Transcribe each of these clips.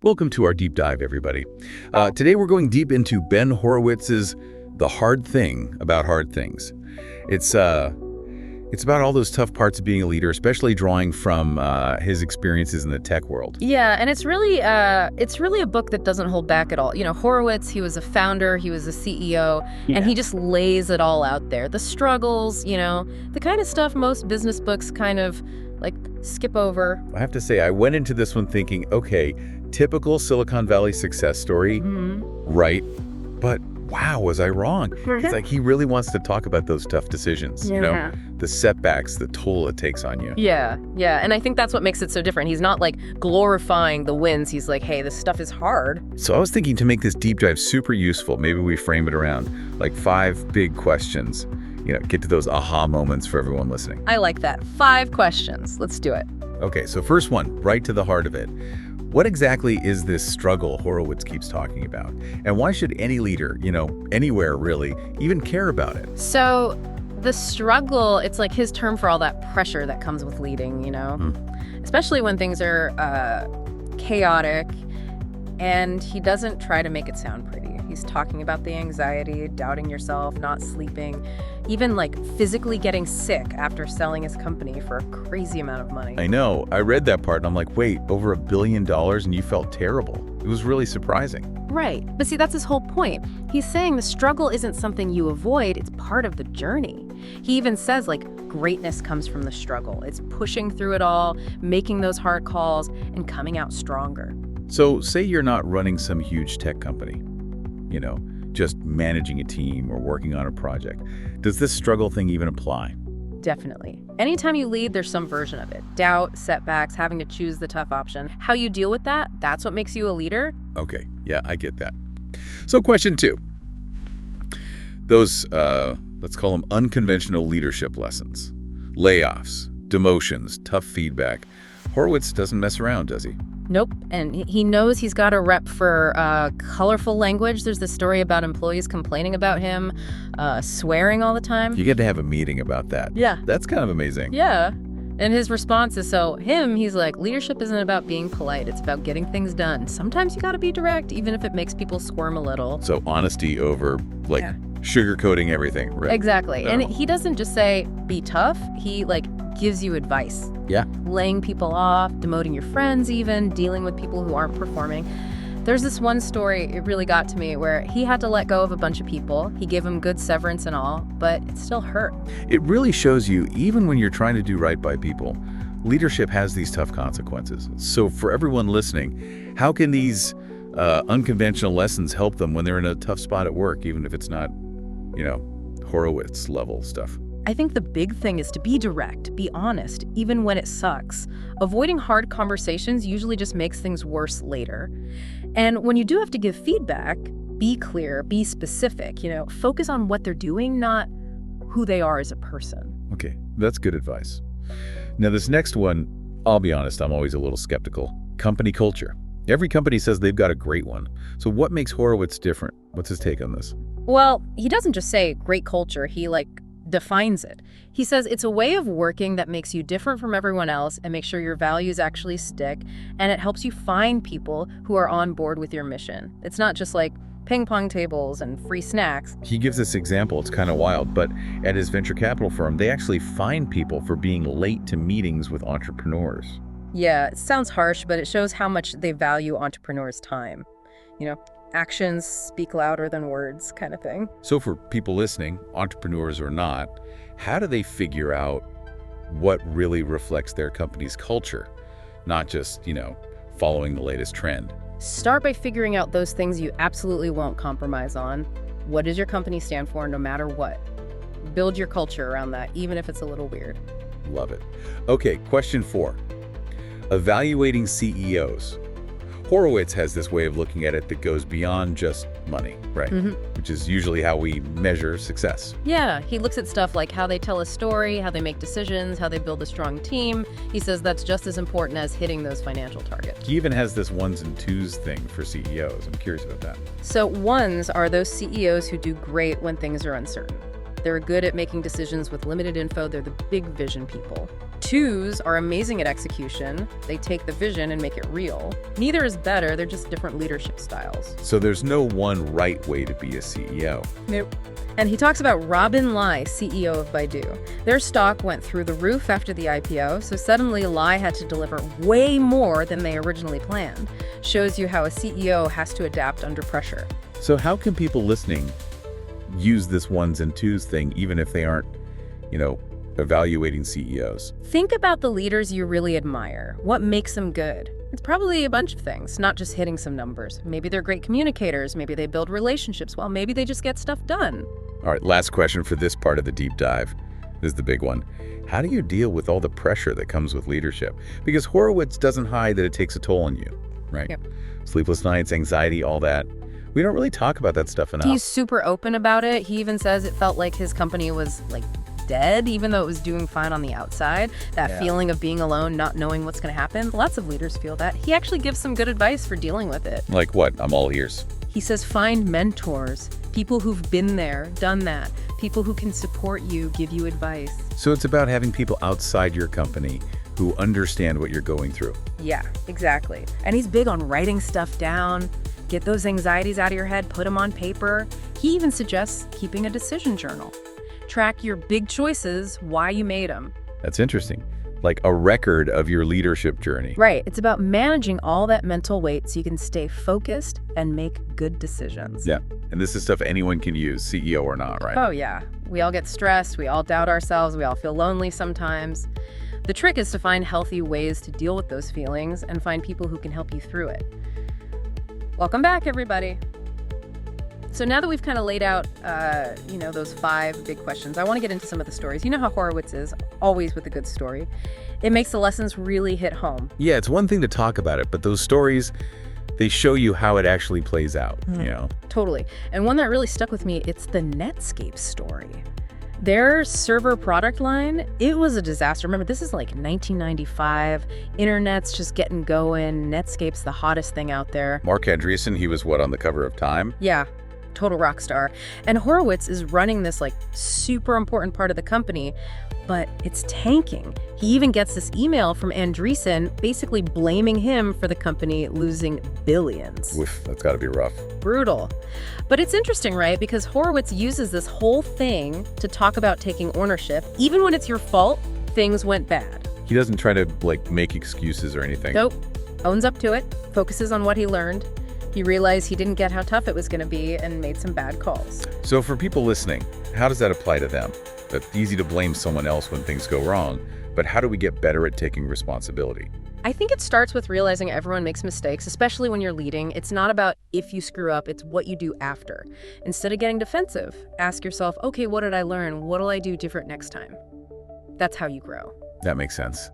Welcome to our deep dive, everybody. Today we're going deep into Ben Horowitz's The Hard Thing About Hard Things. It's about all those tough parts of being a leader, especially drawing from his experiences in the tech world. Yeah, and it's really a book that doesn't hold back at all. You know, Horowitz, he was a founder, he was a CEO, and he just lays it all out there. The struggles, the kind of stuff most business books kind of like skip over. I have to say, I went into this one thinking, okay, typical Silicon Valley success story, right? But wow, was I wrong? It's like he really wants to talk about those tough decisions, the setbacks, the toll it takes on you. Yeah, and I think that's what makes it so different. He's not like glorifying the wins. He's like, hey, this stuff is hard. So I was thinking, to make this deep dive super useful, maybe we frame it around like 5 big questions, get to those aha moments for everyone listening. I like that. 5 questions. Let's do it. Okay, so first one, right to the heart of it. What exactly is this struggle Horowitz keeps talking about? And why should any leader, anywhere really, even care about it? So the struggle, it's like his term for all that pressure that comes with leading, especially when things are chaotic. And he doesn't try to make it sound pretty. He's talking about the anxiety, doubting yourself, not sleeping, even like physically getting sick after selling his company for a crazy amount of money. I know. I read that part and I'm like, wait, over $1 billion and you felt terrible. It was really surprising. Right. But see, that's his whole point. He's saying the struggle isn't something you avoid. It's part of the journey. He even says, like, greatness comes from the struggle. It's pushing through it all, making those hard calls, and coming out stronger. So say you're not running some huge tech company, just managing a team or working on a project. Does this struggle thing even apply? Definitely. Anytime you lead, there's some version of it. Doubt, setbacks, having to choose the tough option. How you deal with that, that's what makes you a leader. Okay, yeah, I get that. So question 2. Those, let's call them unconventional leadership lessons. Layoffs, demotions, tough feedback. Horowitz doesn't mess around, does he? Nope. And he knows he's got a rep for colorful language. There's this story about employees complaining about him, swearing all the time. You get to have a meeting about that. Yeah. That's kind of amazing. Yeah. And his response is, he's like, leadership isn't about being polite. It's about getting things done. Sometimes you got to be direct, even if it makes people squirm a little. So honesty over, sugarcoating everything, right? Exactly. And he doesn't just say, be tough. He, gives you advice. Yeah. Laying people off, demoting your friends even, dealing with people who aren't performing. There's this one story, it really got to me, where he had to let go of a bunch of people. He gave them good severance and all, but it still hurt. It really shows you, even when you're trying to do right by people, leadership has these tough consequences. So for everyone listening, how can these unconventional lessons help them when they're in a tough spot at work, even if it's not, Horowitz level stuff? I think the big thing is to be direct, be honest, even when it sucks. Avoiding hard conversations usually just makes things worse later. And when you do have to give feedback, be clear, be specific, focus on what they're doing, not who they are as a person. Okay, that's good advice. Now this next one, I'll be honest, I'm always a little skeptical. Company culture. Every company says they've got a great one. So what makes Horowitz different? What's his take on this? Well, he doesn't just say great culture, he defines it. He says it's a way of working that makes you different from everyone else and makes sure your values actually stick, and it helps you find people who are on board with your mission. It's not just like ping pong tables and free snacks. He gives this example, it's kind of wild, but at his venture capital firm, they actually fine people for being late to meetings with entrepreneurs. Yeah, it sounds harsh, but it shows how much they value entrepreneurs' time. Actions speak louder than words kind of thing. So for people listening, entrepreneurs or not, how do they figure out what really reflects their company's culture? Not just, following the latest trend. Start by figuring out those things you absolutely won't compromise on. What does your company stand for no matter what? Build your culture around that, even if it's a little weird. Love it. Okay, question 4. Evaluating CEOs. Horowitz has this way of looking at it that goes beyond just money, right? Which is usually how we measure success. Yeah, he looks at stuff like how they tell a story, how they make decisions, how they build a strong team. He says that's just as important as hitting those financial targets. He even has this ones and twos thing for CEOs. I'm curious about that. So ones are those CEOs who do great when things are uncertain. They're good at making decisions with limited info. They're the big vision people. Twos are amazing at execution. They take the vision and make it real. Neither is better, they're just different leadership styles. So there's no one right way to be a CEO. Nope. And he talks about Robin Lai, CEO of Baidu. Their stock went through the roof after the IPO, so suddenly Lai had to deliver way more than they originally planned. Shows you how a CEO has to adapt under pressure. So how can people listening use this ones and twos thing even if they aren't, evaluating CEOs? Think about the leaders you really admire. What makes them good? It's probably a bunch of things, not just hitting some numbers. Maybe they're great communicators, maybe they build relationships, well, maybe they just get stuff done. All right, last question for this part of the deep dive. This is the big one. How do you deal with all the pressure that comes with leadership? Because Horowitz doesn't hide that it takes a toll on you, right? Yep. Sleepless nights, anxiety, all that. We don't really talk about that stuff enough. He's super open about it. He even says it felt like his company was dead, even though it was doing fine on the outside. That feeling of being alone, not knowing what's going to happen. Lots of leaders feel that. He actually gives some good advice for dealing with it. Like what? I'm all ears. He says find mentors, people who've been there, done that, people who can support you, give you advice. So it's about having people outside your company who understand what you're going through. Yeah, exactly. And he's big on writing stuff down. Get those anxieties out of your head, put them on paper. He even suggests keeping a decision journal. Track your big choices, why you made them. That's interesting. Like a record of your leadership journey. Right. It's about managing all that mental weight so you can stay focused and make good decisions. Yeah. And this is stuff anyone can use, CEO or not, right? Oh, yeah. We all get stressed. We all doubt ourselves. We all feel lonely sometimes. The trick is to find healthy ways to deal with those feelings and find people who can help you through it. Welcome back, everybody. So now that we've kind of laid out, those 5 big questions, I want to get into some of the stories. You know how Horowitz is, always with a good story. It makes the lessons really hit home. Yeah, it's one thing to talk about it, but those stories, they show you how it actually plays out, Totally. And one that really stuck with me, it's the Netscape story. Their server product line, it was a disaster. Remember, this is like 1995. Internet's just getting going. Netscape's the hottest thing out there. Mark Andreessen, he was on the cover of Time? Yeah, total rock star. And Horowitz is running this super important part of the company, but it's tanking. He even gets this email from Andreessen basically blaming him for the company losing billions. Oof, that's got to be rough. Brutal. But it's interesting, right? Because Horowitz uses this whole thing to talk about taking ownership. Even when it's your fault, things went bad. He doesn't try to make excuses or anything. Nope. Owns up to it, focuses on what he learned. He realized he didn't get how tough it was going to be and made some bad calls. So for people listening, how does that apply to them? It's easy to blame someone else when things go wrong, but how do we get better at taking responsibility? I think it starts with realizing everyone makes mistakes, especially when you're leading. It's not about if you screw up, it's what you do after. Instead of getting defensive, ask yourself, okay, what did I learn? What'll I do different next time? That's how you grow. That makes sense.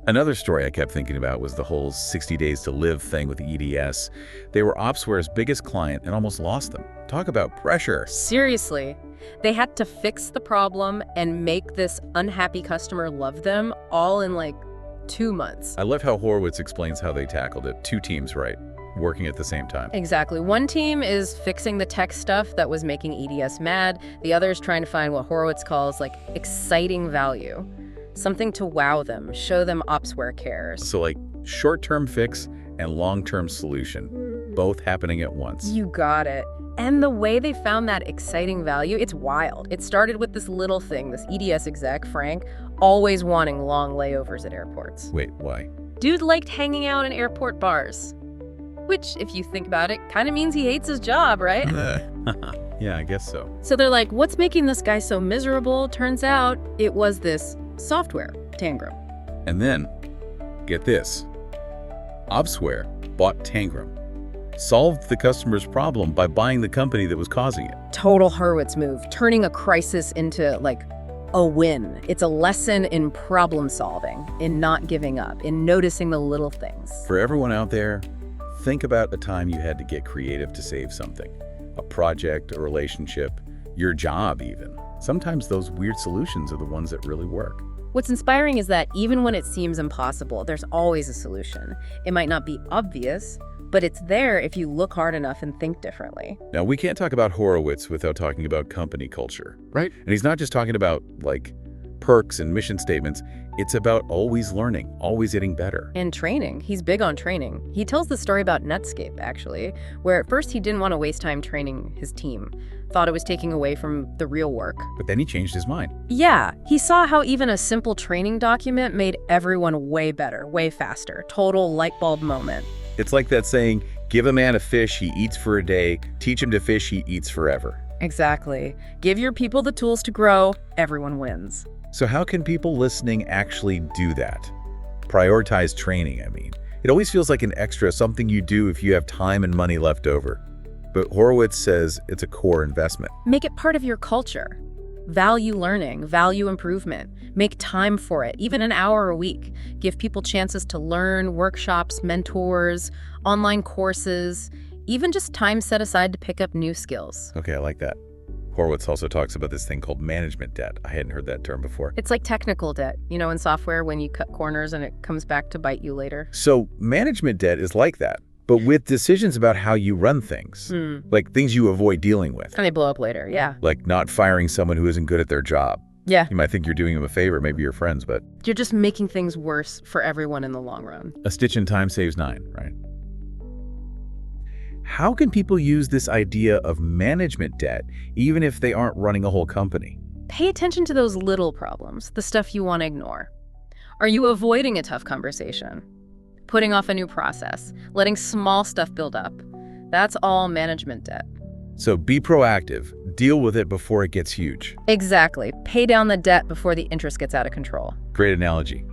Another story I kept thinking about was the whole 60 days to live thing with EDS. They were Opsware's biggest client and almost lost them. Talk about pressure. Seriously. They had to fix the problem and make this unhappy customer love them all in 2 months. I love how Horowitz explains how they tackled it. 2 teams, right? Working at the same time. Exactly. One team is fixing the tech stuff that was making EDS mad. The other is trying to find what Horowitz calls exciting value. Something to wow them, show them Opsware cares. So short-term fix and long-term solution, both happening at once. You got it. And the way they found that exciting value, it's wild. It started with this little thing, this EDS exec, Frank, always wanting long layovers at airports. Wait, why? Dude liked hanging out in airport bars. Which, if you think about it, kind of means he hates his job, right? Yeah, I guess so. So they're like, what's making this guy so miserable? Turns out it was this software, Tangram. And then, get this. Opsware bought Tangram, solved the customer's problem by buying the company that was causing it. Total Horowitz move, turning a crisis into a win. It's a lesson in problem solving, in not giving up, in noticing the little things. For everyone out there, think about a time you had to get creative to save something. A project, a relationship, your job even. Sometimes those weird solutions are the ones that really work. What's inspiring is that even when it seems impossible, there's always a solution. It might not be obvious, but it's there if you look hard enough and think differently. Now, we can't talk about Horowitz without talking about company culture. Right. And he's not just talking about, perks and mission statements. It's about always learning, always getting better. And training. He's big on training. He tells the story about Netscape, actually, where at first he didn't want to waste time training his team. Thought it was taking away from the real work. But then he changed his mind. Yeah, he saw how even a simple training document made everyone way better, way faster. Total light bulb moment. It's like that saying, give a man a fish, he eats for a day. Teach him to fish, he eats forever. Exactly. Give your people the tools to grow, everyone wins. So how can people listening actually do that? Prioritize training, I mean. It always feels like an extra, something you do if you have time and money left over. But Horowitz says it's a core investment. Make it part of your culture. Value learning, value improvement. Make time for it, even an hour a week. Give people chances to learn, workshops, mentors, online courses, even just time set aside to pick up new skills. Okay, I like that. Horowitz also talks about this thing called management debt. I hadn't heard that term before. It's like technical debt, in software when you cut corners and it comes back to bite you later. So management debt is like that, but with decisions about how you run things, like things you avoid dealing with. And they blow up later, yeah. Like not firing someone who isn't good at their job. Yeah. You might think you're doing them a favor, maybe you're friends, but you're just making things worse for everyone in the long run. A stitch in time saves 9, right? How can people use this idea of management debt even if they aren't running a whole company? Pay attention to those little problems, the stuff you want to ignore. Are you avoiding a tough conversation? Putting off a new process? Letting small stuff build up? That's all management debt. So be proactive. Deal with it before it gets huge. Exactly. Pay down the debt before the interest gets out of control. Great analogy.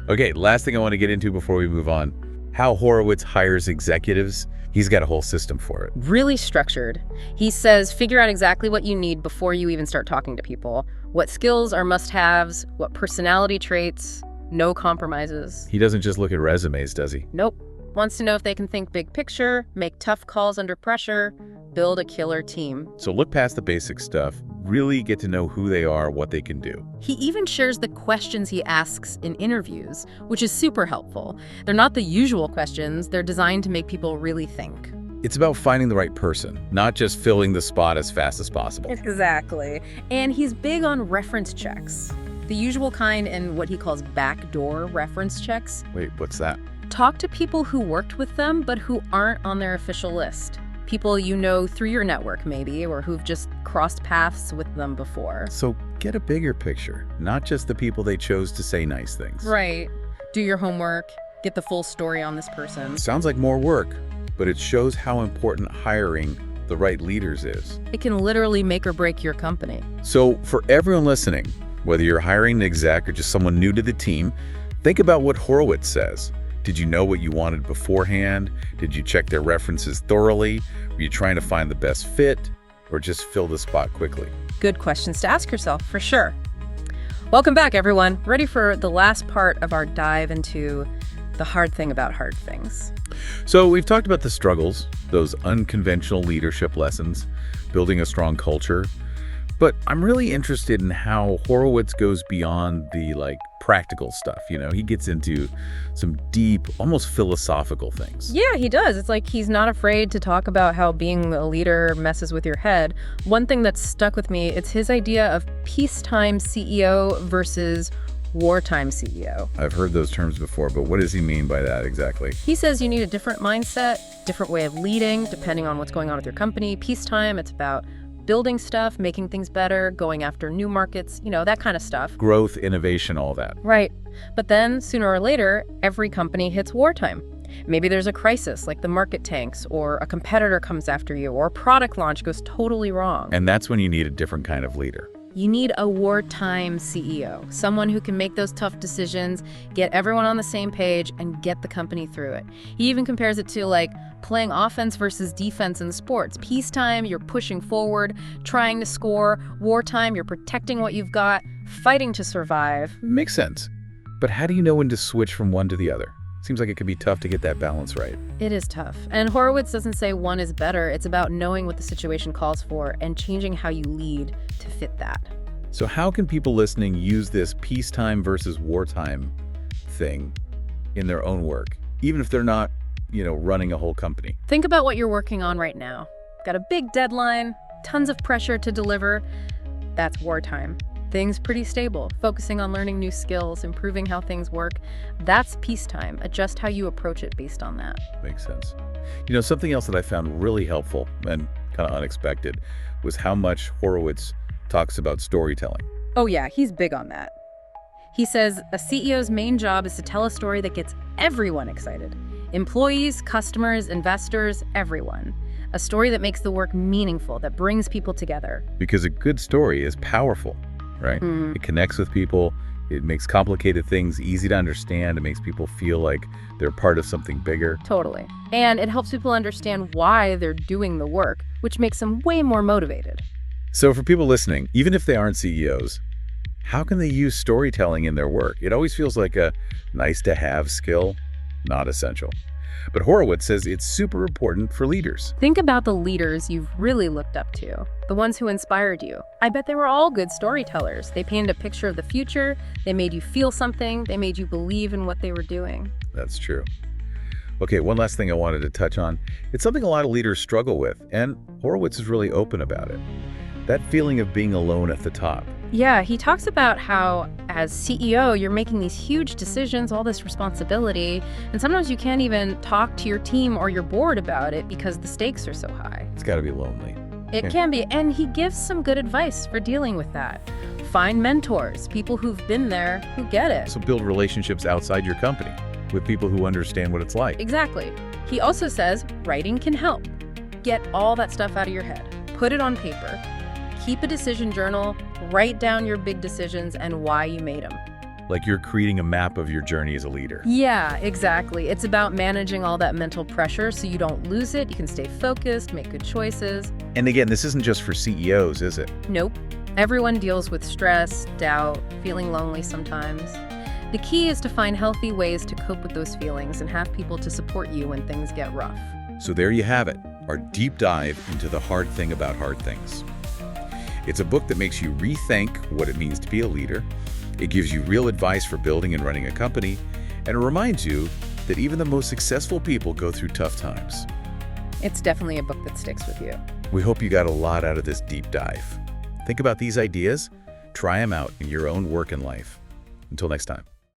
Okay, last thing I want to get into before we move on. How Horowitz hires executives. He's got a whole system for it. Really structured. He says figure out exactly what you need before you even start talking to people. What skills are must-haves, what personality traits, no compromises. He doesn't just look at resumes, does he? Nope. Wants to know if they can think big picture, make tough calls under pressure, build a killer team. So look past the basic stuff, really get to know who they are, what they can do. He even shares the questions he asks in interviews, which is super helpful. They're not the usual questions, they're designed to make people really think. It's about finding the right person, not just filling the spot as fast as possible. Exactly. And he's big on reference checks. The usual kind and what he calls backdoor reference checks. Wait, what's that? Talk to people who worked with them, but who aren't on their official list. People you know through your network, maybe, or who've just crossed paths with them before. So get a bigger picture, not just the people they chose to say nice things. Right. Do your homework. Get the full story on this person. Sounds like more work, but it shows how important hiring the right leaders is. It can literally make or break your company. So for everyone listening, whether you're hiring an exec or just someone new to the team, think about what Horowitz says. Did you know what you wanted beforehand? Did you check their references thoroughly? Were you trying to find the best fit or just fill the spot quickly? Good questions to ask yourself, for sure. Welcome back, everyone. Ready for the last part of our dive into the hard thing about hard things. So we've talked about the struggles, those unconventional leadership lessons, building a strong culture. But I'm really interested in how Horowitz goes beyond the practical stuff. He gets into some deep, almost philosophical things. Yeah, he does. It's like he's not afraid to talk about how being a leader messes with your head. One thing that's stuck with me, it's his idea of peacetime CEO versus wartime CEO. I've heard those terms before, but what does he mean by that exactly? He says you need a different mindset, different way of leading, depending on what's going on with your company. Peacetime, it's about building stuff, making things better, going after new markets, that kind of stuff. Growth, innovation, all that. Right. But then, sooner or later, every company hits wartime. Maybe there's a crisis, like the market tanks, or a competitor comes after you, or a product launch goes totally wrong. And that's when you need a different kind of leader. You need a wartime CEO, someone who can make those tough decisions, get everyone on the same page, and get the company through it. He even compares it to playing offense versus defense in sports. Peacetime, you're pushing forward, trying to score. Wartime, you're protecting what you've got, fighting to survive. Makes sense. But how do you know when to switch from one to the other? Seems like it could be tough to get that balance right. It is tough. And Horowitz doesn't say one is better. It's about knowing what the situation calls for and changing how you lead to fit that. So how can people listening use this peacetime versus wartime thing in their own work, even if they're not, running a whole company? Think about what you're working on right now. Got a big deadline, tons of pressure to deliver. That's wartime. Things pretty stable, focusing on learning new skills, improving how things work. That's peacetime. Adjust how you approach it based on that. Makes sense. Something else that I found really helpful and kind of unexpected was how much Horowitz talks about storytelling. Oh yeah, he's big on that. He says a CEO's main job is to tell a story that gets everyone excited. Employees, customers, investors, everyone. A story that makes the work meaningful, that brings people together. Because a good story is powerful, right? It connects with people. It makes complicated things easy to understand. It makes people feel like they're part of something bigger. Totally. And it helps people understand why they're doing the work, which makes them way more motivated. So for people listening, even if they aren't CEOs, how can they use storytelling in their work? It always feels like a nice-to-have skill, not essential. But Horowitz says it's super important for leaders. Think about the leaders you've really looked up to, the ones who inspired you. I bet they were all good storytellers. They painted a picture of the future, they made you feel something, they made you believe in what they were doing. That's true. Okay, one last thing I wanted to touch on. It's something a lot of leaders struggle with, and Horowitz is really open about it. That feeling of being alone at the top. Yeah, he talks about how as CEO, you're making these huge decisions, all this responsibility, and sometimes you can't even talk to your team or your board about it because the stakes are so high. It's got to be lonely. It can be, and he gives some good advice for dealing with that. Find mentors, people who've been there, who get it. So build relationships outside your company with people who understand what it's like. Exactly. He also says writing can help. Get all that stuff out of your head. Put it on paper. Keep a decision journal, write down your big decisions and why you made them. Like you're creating a map of your journey as a leader. Yeah, exactly. It's about managing all that mental pressure so you don't lose it, you can stay focused, make good choices. And again, this isn't just for CEOs, is it? Nope. Everyone deals with stress, doubt, feeling lonely sometimes. The key is to find healthy ways to cope with those feelings and have people to support you when things get rough. So there you have it, our deep dive into the hard thing about hard things. It's a book that makes you rethink what it means to be a leader. It gives you real advice for building and running a company, and it reminds you that even the most successful people go through tough times. It's definitely a book that sticks with you. We hope you got a lot out of this deep dive. Think about these ideas, try them out in your own work and life. Until next time.